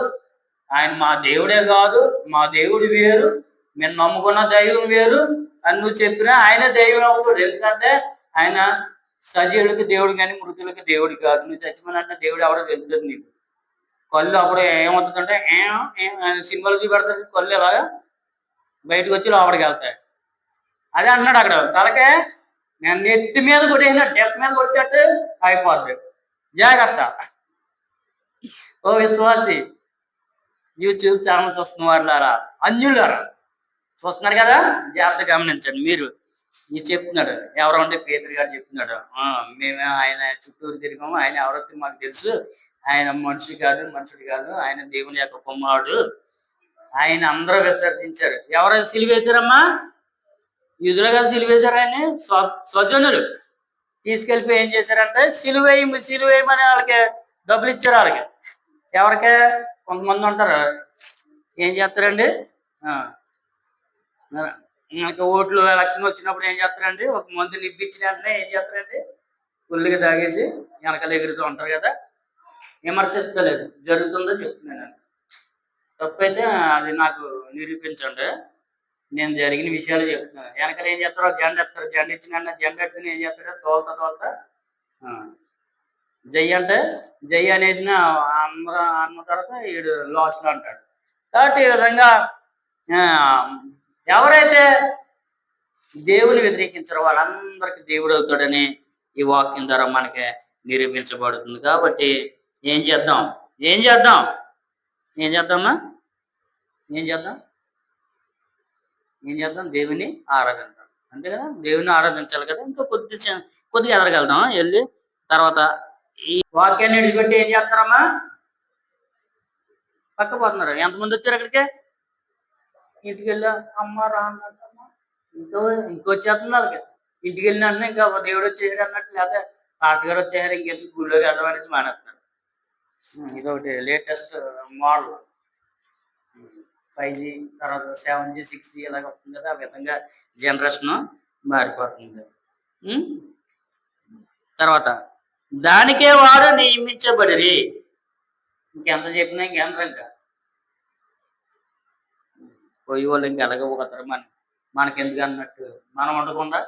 ఆయన మా దేవుడే కాదు, మా దేవుడు వేరు, మేము నమ్ముకున్న దైవం వేరు అని నువ్వు చెప్పినా ఆయన దైవం అవుతాడు. ఎందుకంటే ఆయన సజీవుడికి దేవుడు కానీ మృతులకి దేవుడు కాదు. నువ్వు చచ్చిపోయినట్టు దేవుడు ఎవడో తెలుస్తుంది నీకు. కళ్ళు అప్పుడు ఏమవుతుందంటే సినిమాలు చూపెడతారు, కళ్ళు ఎలాగా బయటకు వచ్చి లోపలికి వెళ్తాయి. అదే అన్నాడు అక్కడ తలకే నేను నెత్తి మీద కొట్టేసిన డెప్ మీద కొట్టేట్టు అయిపోద్ది. జాగ్రత్త. ఓ విశ్వాసి, యూట్యూబ్ ఛానల్ చూస్తున్న వాళ్ళారా, అన్యులారా చూస్తున్నారు కదా, జాగ్రత్త గమనించండి. మీరు చెప్తున్నాడు ఎవరో ఉంటే పేతురు గారు చెప్తున్నాడు, మేమే ఆయన చుట్టూరు తిరిగాము, ఆయన ఎవరో మాకు తెలుసు, ఆయన మనిషి కాదు, మనుషుడు కాదు, ఆయన దేవుని యొక్క కుమారుడు, ఆయన అందరూ విసర్జించారు. ఎవరు సిలువేశారమ్మా? యూదులు కాదు సిలువేశారు. ఆయన స్వజనులు తీసుకెళ్ళిపోయి ఏం చేశారంటే సిలువేయమని వాళ్ళకి డబ్బులు ఇచ్చారు. వాళ్ళకి ఎవరికే కొంతమంది ఉంటారు ఏం చేస్తారండి, మనకి ఓట్లు ఎలక్షన్ వచ్చినప్పుడు ఏం చేస్తారండి, ఒక మందు నిప్పించిన వెంటనే ఏం చేస్తారండి, ఫుల్గా తాగేసి వెనకాల ఎగురుతూ ఉంటారు కదా. విమర్శిస్తలేదు, జరుగుతుందో చెప్తున్నాను. తప్పైతే అది నాకు నిరూపించండి, నేను జరిగిన విషయాలు చెప్తున్నాను. వెనకాల ఏం చేస్తారో జెండా ఎత్తారు, జెండా ఇచ్చిన జెండా ఎత్తుకుని ఏం చేస్తారో తోలుతా జై అంటే జై అనేసిన అందరూ అన్న తర్వాత వీడు లాస్ట్లో అంటాడు. కాబట్టి ఈ విధంగా ఎవరైతే దేవుని వ్యతిరేకించారో వాళ్ళందరికీ దేవుడు అవుతాడని ఈ వాక్యం ద్వారా మనకి నిరూపించబడుతుంది. కాబట్టి ఏం చేద్దాం, ఏం చేద్దామా, ఏం చేద్దాం, దేవుని ఆరాధించాలి. అంతే కదా, దేవుని ఆరాధించాలి కదా. ఇంకా కొద్దిగా ఎదగలుగుతాం వెళ్ళి. తర్వాత ఈ వాక్యాన్ని విడిచిపెట్టి ఏం చేస్తారమ్మా, పక్కపోతున్నారు. ఎంతమంది వచ్చారు అక్కడికి? ఇంటికి వెళ్ళా అమ్మ రా అన్నట్టమ్మా, ఇంకొచ్చేస్తుంది వాళ్ళకి. ఇంటికి వెళ్ళిన ఇంకా దేవుడు వచ్చేసాడు అన్నట్టు, లేదా పాస్టర్ గారు వచ్చేసారు ఇంకెళ్ళి గుళ్ళోకి వెళ్ళడం అనేసి మానేస్తున్నారు. ఇదొకటి లేటెస్ట్ మోడల్. 5G తర్వాత 7G 6G ఇలాగ వస్తుంది కదా, ఆ విధంగా జనరేషన్ మారిపోతుంది. తర్వాత దానికే వాడు నియమించబడి, ఇంకెంత చెప్పినా ఇంకెంత పోయి వాళ్ళు ఇంక ఎలాగపోతారు, మనకెందుకు అన్నట్టు మనం ఉండకుండా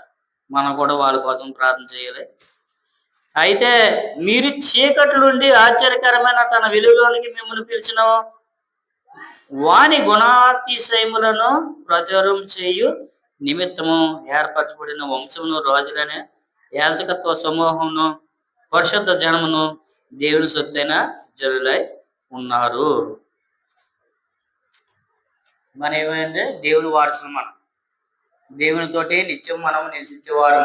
మనం కూడా వాళ్ళ కోసం ప్రార్థన చేయాలి. అయితే మీరు చీకటి నుండి ఆశ్చర్యకరమైన తన వెలుగులోనికి మిమ్మల్ని పిలిచిన వాని గుణాతిశయములను ప్రచారం చేయు నిమిత్తము ఏర్పరచబడిన వంశమును, రాజులనే యాజకత్వ సమూహమును, పరిశుద్ధ జనమును, దేవుని సొత్తైన జనులై ఉన్నారు. మన ఏమైంది, దేవుని వారసులు. మనం దేవునితోటి నిత్యం మనం నివసించేవారు.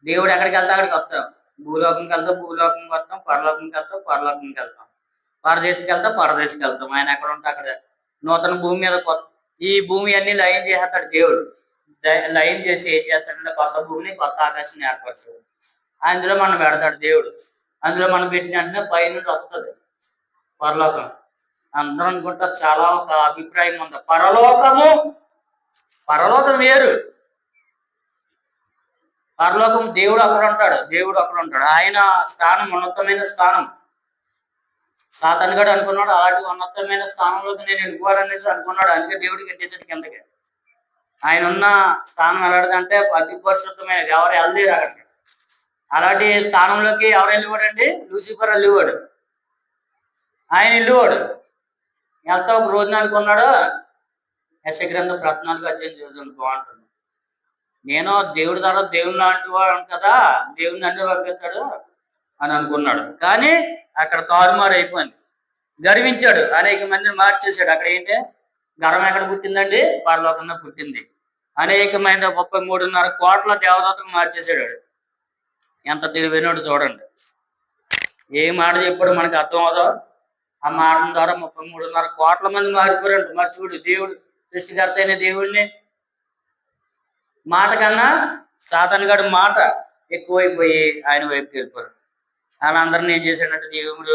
దేవుడు ఎక్కడికి వెళ్తా అక్కడికి వస్తాం. భూలోకంకి వెళ్తాం, భూలోకంకి వస్తాం. పరలోకంకి వెళ్తాం, పరలోకంకి వెళ్తాం. పరదేశకి వెళ్తాం, పరదేశకి వెళ్తాం. ఆయన ఎక్కడ ఉంటే అక్కడ నూతన భూమి మీద ఈ భూమి అన్ని లయం చేస్తాడు దేవుడు. లయం చేసి ఏం చేస్తాడంటే కొత్త భూమిని, కొత్త ఆకాశాన్ని ఏర్పరుస్తాడు. అందులో మనం పెడతాడు దేవుడు. అందులో మనం పెట్టిన వెంటనే పైనుండి వస్తుంది పరలోకం. అందరూ అనుకుంటారు, చాలా ఒక అభిప్రాయం ఉంది, పరలోకం వేరు. పరలోకం దేవుడు అక్కడ ఉంటాడు. ఆయన స్థానం ఉన్నతమైన స్థానం. సాతాను గడు అనుకున్నాడు అలాంటి ఉన్నతమైన స్థానంలోకి నేను వెళ్ళిపోవాలనేసి అనుకున్నాడు. అందుకే దేవుడికి ఎత్తేసాడు కిందకి. ఆయన ఉన్న స్థానం ఎలాంటిదంటే అతి పరిశుద్ధమైనది, ఎవరు వెళ్ళలేరు అక్కడికి. అలాంటి స్థానంలోకి ఎవరు వెళ్ళివాడండి? లూసిఫర్ వెళ్ళివాడు. ఆయన వెళ్ళివాడు. వెళ్తా ఒక రోజున అనుకున్నాడు, యెషయా గ్రంథం 14వ అధ్యాయం చదువుతుంది, బాగుంటుంది. నేను దేవుడి ద్వారా దేవుని లాంటి వాడు కదా, దేవుని అన్ని పంపిస్తాడు అని అనుకున్నాడు. కానీ అక్కడ తారుమారు అయిపోయింది. గర్వించాడు, అనేక మందిని మార్చేశాడు. అక్కడ ఏంటి, గర్వం ఎక్కడ పుట్టిందండి? పరలోకంలో పుట్టింది. అనేకమైన 33.5 కోట్ల దేవదూతలు మార్చేశాడు. ఎంత తెలివైనడు చూడండి. ఏ మాట చెప్పాడు మనకు అర్థం అవుదో ఆ మాట ద్వారా 33.5 కోట్ల మంది మారిపోయాడు. మరి చూడు, దేవుడు సృష్టికర్త అయిన దేవుడిని మాట కన్నా సాతాను గాడి మాట ఎక్కువైపోయి ఆయన వైపుకి వెళ్ళిపోయారు. వాళ్ళందరినీ ఏం చేశాడంటే దేవుడు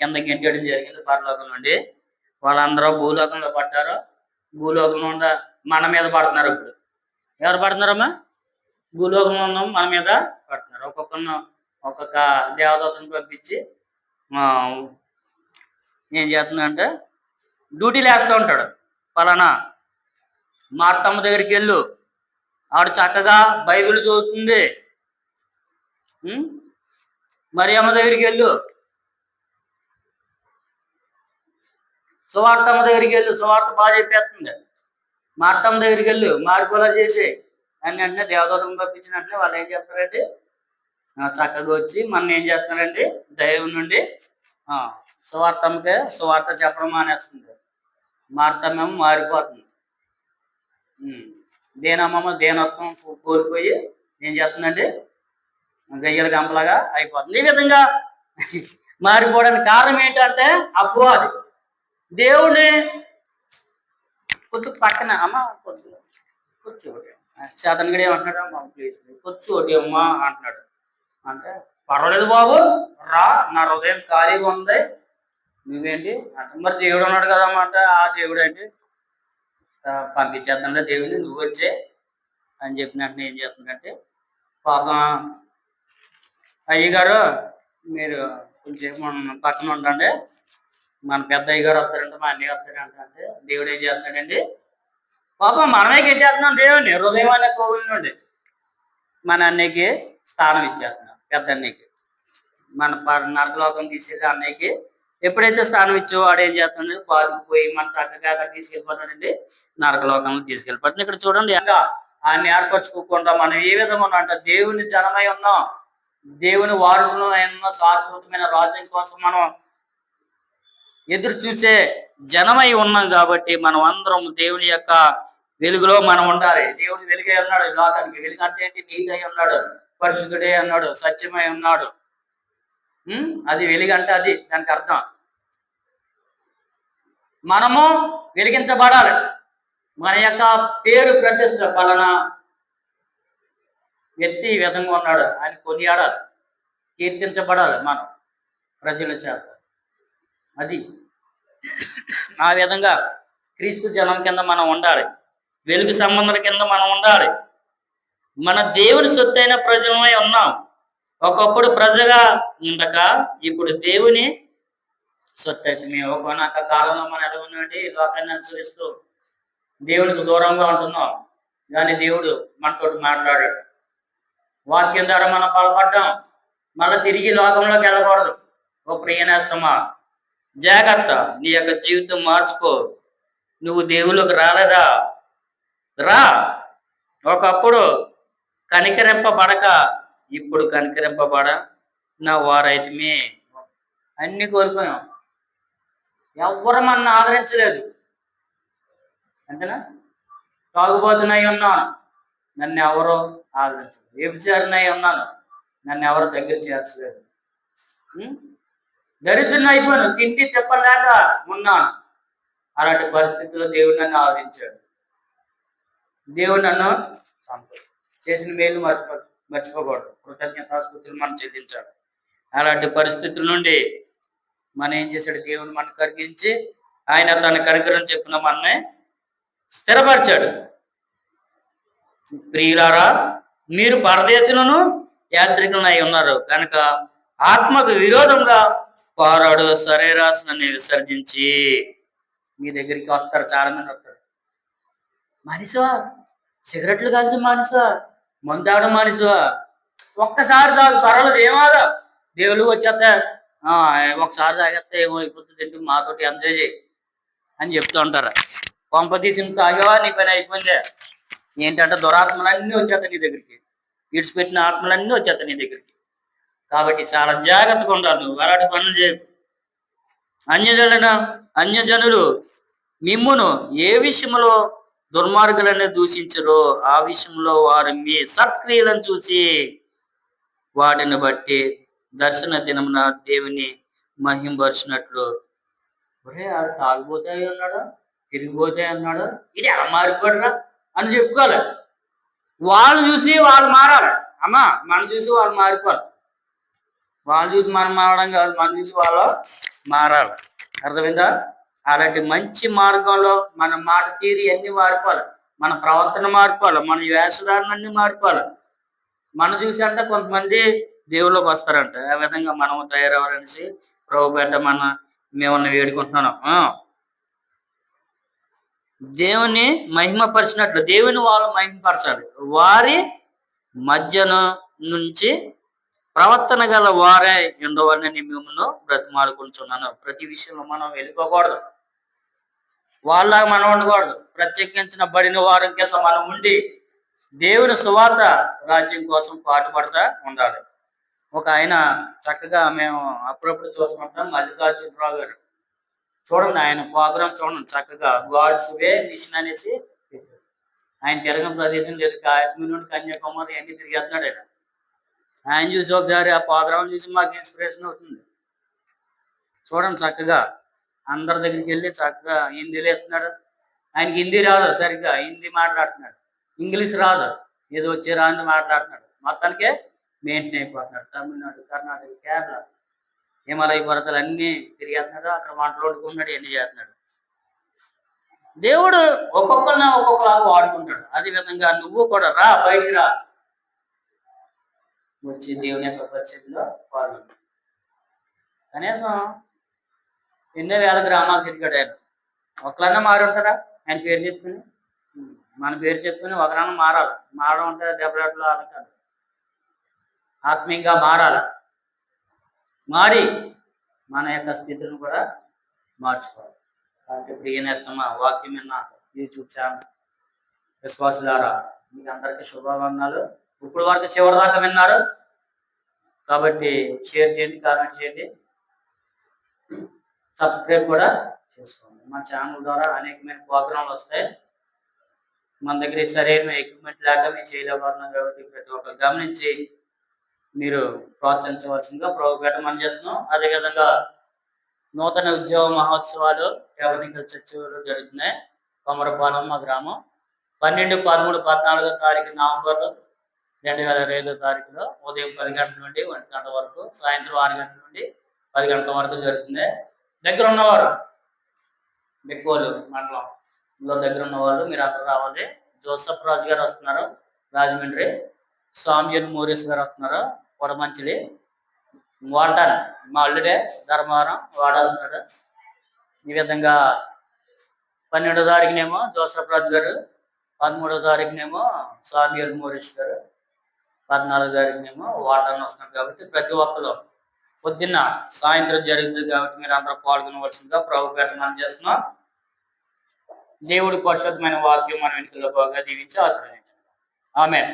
కింద గెంటేయడం జరిగింది పరలోకం నుండి. వాళ్ళందరూ భూలోకంలో పడ్డారు. భూలోకంలో ఉండ మన మీద పడుతున్నారు. ఇప్పుడు ఎవరు పడుతున్నారమ్మా? భూలోకంలో ఉన్నాం, మన మీద పడుతున్నారు. ఒక్కొక్క దేవదూతను పంపించి ఏం చేస్తుందంటే డ్యూటీలు వేస్తూ ఉంటాడు. పలానా మార్తమ్మ దగ్గరికి వెళ్ళు, ఆవిడ చక్కగా బైబిల్ చదువుతుంది. మరియమ్మ దగ్గరికి వెళ్ళు, సువార్తమ్మ దగ్గరికి వెళ్ళు, సువార్త బాగా చెప్పేస్తుంది. మార్తమ్మ దగ్గరికి వెళ్ళు, మార్పులా చేసి అని వెంటనే దేవదూతను పంపించిన వెంటనే వాళ్ళు ఏం చేస్తారండి, చక్కగా వచ్చి మనం ఏం చేస్తున్నారండి, దైవం నుండి సువార్త చెప్పడం మానేస్తుంది. మార్తమేమో మారిపోతుంది. దేనమ్మమ్మ దేనత్వం కోల్పోయి ఏం చేస్తుందండి, గయ్యల గంపలాగా అయిపోతుంది. ఈ విధంగా మారిపోవడానికి కారణం ఏంటంటే అపవాది. దేవుడిని కొద్ది పక్కన అమ్మ కూర్చోటి శాతనగడి ఏమంటున్నాడు, అమ్మ ప్లీజ్ కూర్చోటి అమ్మ అంటున్నాడు. అంటే పర్వాలేదు బాబు రా, నా హృదయం ఖాళీగా ఉంది, నువ్వేంటి అంటే మరి దేవుడు ఉన్నాడు కదమ్మా అంటే ఆ దేవుడు ఏంటి పంపించేద్దాంలే దేవుడిని, నువ్వు వచ్చే అని చెప్పినట్టు ఏం చేస్తుందంటే పాపం అయ్యగారు మీరు కొంచెం పక్కన ఉండండి, మన పెద్ద అయ్యగారు వస్తారంటే మా అన్నయ్య వస్తారంట అంటే దేవుడు ఏం చేస్తాడండి, పాపం మనమే గెట్టేస్తున్నాం దేవుడిని హృదయం అనే కోవిల నుండి మన అన్నయ్యకి స్థానం ఇచ్చేస్తున్నాం. పెద్ద అన్నయ్యకి మన నరకలోకం తీసేది అన్నయ్యకి ఎప్పుడైతే స్థానం ఇచ్చో వాడు ఏం చేస్తున్నాడు, బాదుకుపోయి మన చక్కగా అక్కడ తీసుకెళ్ళిపోతాడండి, నరకలోకంలో తీసుకెళ్ళిపోతుంది. ఇక్కడ చూడండి ఇంకా ఆయన ఏర్పరచుకోకుండా మనం ఏ విధంగా ఉన్నాం అంటే దేవుని జనమై ఉన్నాం, దేవుని వారసులు అయిన శాశ్వతమైన రాజ్యం కోసం మనం ఎదురు చూసే జనమై ఉన్నాం. కాబట్టి మనం అందరం దేవుని యొక్క వెలుగులో మనం ఉండాలి. దేవుడు వెలుగై ఉన్నాడు లోకానికి. వెలుగు అంటే ఏంటి, నీతి అయి ఉన్నాడు, పరిశుద్ధుడే అన్నాడు, సత్యమై ఉన్నాడు. అది వెలుగు అంటే అది దానికి అర్థం. మనము వెలిగించబడాలి. మన యొక్క పేరు ప్రతిష్ట పలానా వ్యక్తి ఈ విధంగా ఉన్నాడు ఆయన కొనియాడాలి, కీర్తించబడాలి మనం ప్రజల చేత. అది ఆ విధంగా క్రీస్తు జనం కింద మనం ఉండాలి, వెలుగు సంబంధం కింద మనం ఉండాలి. మన దేవుని సొత్తైన ప్రజలమై ఉన్నాం. ఒకప్పుడు ప్రజగా ఉండక ఇప్పుడు దేవుని సొత్తు అయితే మేము ఒకనొక కాలంలో మనం ఎలా ఉన్నామంటే లోకాన్ని అనుసరిస్తూ దేవునికి దూరంగా ఉంటున్నాం. కానీ దేవుడు మనతో మాట్లాడాడు, వాక్యం ద్వారా మనం బలపడ్డాం. మళ్ళీ తిరిగి లోకంలోకి వెళ్ళకూడదు. ఓ ప్రియనేస్తమా జాగ్రత్త, నీ యొక్క జీవితం మార్చుకో. నువ్వు దేవుళ్ళకి రాలేదా, రా. ఒకప్పుడు కనికరింపబడక ఇప్పుడు కనికరింపబడ నా వారైతే అన్ని కోల్పోయాం. ఎవ్వరు మన ఆదరించలేదు. అంతేనా? తాగుబోతున్నై ఉన్నాను, నన్ను ఎవరు ఆదరించలేదు. వ్యభిచారినై ఉన్నాను, నన్ను ఎవరు దగ్గర చేర్చలేదు. దరిద్రుని అయిపోయాను, తిండి తిప్పలేక ఉన్నాను. అలాంటి పరిస్థితుల్లో దేవుడు నన్ను ఆదరించాడు. దేవుడు నన్ను చేసిన మేలు మర్చిపోకూడదు, కృతజ్ఞతాస్తుతులు మనం చెల్లించాడు. అలాంటి పరిస్థితుల నుండి మనం ఏం చేశాడు, దేవుని మనం కరిగించి ఆయన తన కరికరం చెప్పిన మననే స్థిరపరిచాడు. ప్రియులారా, మీరు పరదేశులను యాత్రికులను అయి ఉన్నారు కనుక ఆత్మకు విరోధంగా పోరాడు శరీరాశను విసర్జించి. మీ దగ్గరికి వస్తారు, చాలా మంది వస్తారు. మనిషివా, సిగరెట్లు కలిసి మనిషివా, మందు తాగడం మనిషివా, ఒక్కసారి తాగు పర్వాలేదు ఏమాదా, దేవుళ్ళు వచ్చేస్తా ఒకసారి తాగేస్తే ఏమో అయిపోతుంది, మాతోటి ఎంజాయ్ చేయి అని చెప్తూ ఉంటారు. కొంప తీసి తాగేవా, నీ పని అయిపోయిందే. ఏంటంటే దురాత్మలన్నీ వచ్చేస్తాయి నీ దగ్గరికి, విడిచిపెట్టిన ఆత్మలన్నీ వచ్చేస్తాయి నీ దగ్గరికి. కాబట్టి చాలా జాగ్రత్తగా ఉండాలి. నువ్వు అలాంటి పనులు చేయకు. అన్యజనులు మిమ్మును ఏ విషయంలో దుర్మార్గులనే దూషించరో ఆ విషయంలో వారు మీ సత్క్రియలను చూసి వాటిని బట్టి దర్శన దినమున దేవుని మహింపరిచినట్లు, ఒరే ఆడు తాగిపోతే అన్నాడు, తిరిగిపోతే అన్నాడు, ఇది ఎలా మారిపోడరా అని చెప్పుకోవాలి. వాళ్ళు చూసి వాళ్ళు మారాలి. అమ్మా మనం చూసి వాళ్ళు మారిపోవాలి. వాళ్ళు చూసి మనం మారడం కాదు, మనం చూసి వాళ్ళు మారాలి. అర్థమైందా? అలాంటి మంచి మార్గంలో మన మాట తీరి అన్ని మారిపోవాలి, మన ప్రవర్తన మారిపోవాలి, మన వేషధారణన్నీ మారిపోవాలి. మనం చూసి అంటే కొంతమంది దేవుళ్ళకి వస్తారంట. ఆ విధంగా మనం తయారవ్వాలనేసి ప్రభు పేట మేమన్నా వేడుకుంటున్నాను. దేవుని మహిమపరిచినట్లు దేవుని వాళ్ళు మహిమపరచాలి. వారి మధ్యన నుంచి ప్రవర్తన గల వారే ఉండవాలని మిమ్మల్ని బ్రతిమాలుకుంటున్నాను. ప్రతి విషయంలో మనం వెళ్ళిపోకూడదు, వాళ్ళలాగా మనం ఉండకూడదు. ప్రత్యేకించిన బడిన వారం కింద మనం ఉండి దేవుని సువార్త రాజ్యం కోసం పాటుపడతా ఉండాలి. ఒక ఆయన చక్కగా మేము అప్పుడప్పుడు చూసుకుంటాం, మల్లికార్జునరావు గారు. చూడండి ఆయన ప్రోగ్రామ్ చూడండి, చక్కగా గాడ్స్ వే మిషన్ అనేసి పెట్టారు. ఆయన తిరగని ప్రదేశం లేదు, కాశ్మీర్ నుండి కన్యాకుమారి అన్ని తిరిగేస్తున్నాడు ఆయన. ఆయన చూసి ఒకసారి ఆ ప్రోగ్రామ్ చూసి మాకు ఇన్స్పిరేషన్ అవుతుంది. చూడండి చక్కగా అందరి దగ్గరికి వెళ్ళి చక్కగా హిందీలో ఎత్తున్నాడు. ఆయనకి హిందీ రాదు సరిగ్గా, హిందీ మాట్లాడుతున్నాడు. ఇంగ్లీష్ రాదు, ఏదో వచ్చే రాంది మాట్లాడుతున్నాడు. మొత్తానికే మెయింటైన్ అయిపోతున్నాడు. తమిళనాడు, కర్ణాటక, కేరళ, హిమాలయ పర్వతాలు అన్నీ తిరిగేస్తున్నాడు. అక్కడ వంటలు వండుకుంటున్నాడు, ఎన్ని చేస్తున్నాడు. దేవుడు ఒక్కొక్కరిని ఒక్కొక్కలాగా వాడుకుంటాడు. అదే విధంగా నువ్వు కూడా రా, బయటికి రా, వచ్చి దేవుని యొక్క పరిస్థితిలో పాల్గొంటాడు. కనీసం ఎన్నో వేల గ్రామాలు తిరిగాడు ఆయన. ఒకళ్ళన్నా మారి ఉంటారా ఆయన పేరు చెప్పుకుని? మన పేరు చెప్పుకుని ఒకరన్నా మారాలి. మారడం అంటే దెబ్బలాట్లు ఆడతాడు, ఆత్మీయంగా మారాలి. మారి మన యొక్క స్థితిని కూడా మార్చుకోవాలి. కాబట్టి ప్రియనేస్తమా, వాక్యం విన్న యూట్యూబ్ ఛానల్ విశ్వాసులారా, మీకు అందరికీ శుభావందనాలు. ఇప్పుడు వరకు చివరి దాకా విన్నారు కాబట్టి షేర్ చేయండి, కామెంట్ చేయండి, సబ్స్క్రైబ్ కూడా చేసుకోండి. మా ఛానల్ ద్వారా అనేకమైన ప్రోగ్రాంలు వస్తాయి. మన దగ్గర సరైన ఎక్విప్మెంట్ లేక మేము చేయలేకపోతున్నాం కాబట్టి ప్రతి ఒక్కరు గమనించి మీరు ప్రోత్సహించవలసిందిగా ప్రభుపేట మనం చేస్తున్నాం. అదేవిధంగా నూతన ఉద్యోగ మహోత్సవాలు టెక్నికల్ చర్చలు జరుగుతున్నాయి. కొమరపాలెం మా గ్రామం 12, 13, 14 తారీఖు నవంబర్ 2025 ఉదయం 10 గంటల నుండి 1 గంట వరకు, సాయంత్రం 6 గంటల నుండి 10 గంటల వరకు జరుగుతుంది. దగ్గర ఉన్నవారు బెక్కోలు మండలంలో దగ్గర ఉన్నవాళ్ళు మీరు అందరూ రావాలి. జోసఫ్ రాజు గారు వస్తున్నారు రాజమండ్రి, సామ్యూల్ మోరిస్ గారు వస్తున్నారు కొడమంచిలి, వాల్టన్ మా అల్లుడే ధర్మవరం వాడాల్సినాడు. ఈ విధంగా 12వ తారీఖునేమో జోసఫ్ రాజు గారు, 13వ తారీఖునేమో సామ్యూల్ మోరిస్ గారు, 14వ తారీఖునేమో వాల్టన్ వస్తున్నారు. కాబట్టి ప్రతి ఒక్కరు పొద్దున్న సాయంత్రం జరుగుతుంది కాబట్టి మీరు అందరూ పాల్గొనవలసిందిగా ప్రభుపేట మనం చేస్తున్నాం. దేవుడి పరిశుద్ధమైన వాక్యం మన వెనుకలో బాగా దీవించి ఆశీర్వదించండి. ఆమేన్.